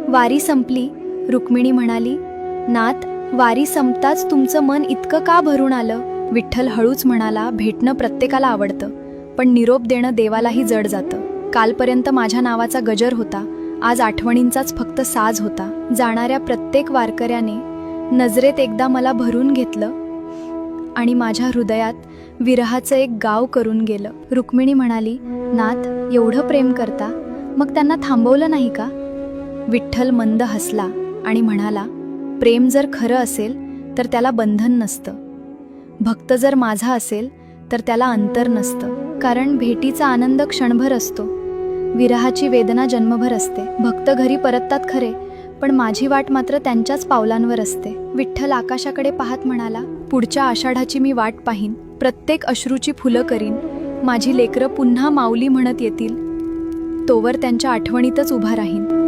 वारी संपली. रुक्मिणी म्हणाली, नाथ, वारी संपताच तुमचं मन इतकं का भरून आलं? विठ्ठल हळूच म्हणाला, भेटणं प्रत्येकाला आवडतं, पण निरोप देणं देवालाही जड जातं. कालपर्यंत माझ्या नावाचा गजर होता, आज आठवणींचाच फक्त साज होता. जाणाऱ्या प्रत्येक वारकऱ्याने नजरेत एकदा मला भरून घेतलं आणि माझ्या हृदयात विरहाचं एक गाव करून गेलं. रुक्मिणी म्हणाली, नाथ, एवढं प्रेम करता, मग त्यांना थांबवलं नाही का? विठ्ठल मंद हसला आणि म्हणाला, प्रेम जर खरं असेल तर त्याला बंधन नसतं. भक्त जर माझा असेल तर त्याला अंतर नसतं. कारण भेटीचा आनंद क्षणभर असतो, विरहाची वेदना जन्मभर असते. भक्त घरी परततात खरे, पण माझी वाट मात्र त्यांच्याच पावलांवर असते. विठ्ठल आकाशाकडे पाहत म्हणाला, पुढच्या आषाढाची मी वाट पाहीन, प्रत्येक अश्रूची फुलं करीन. माझी लेकरं पुन्हा माऊली म्हणत येतील, तोवर त्यांच्या आठवणीतच उभा राहीन.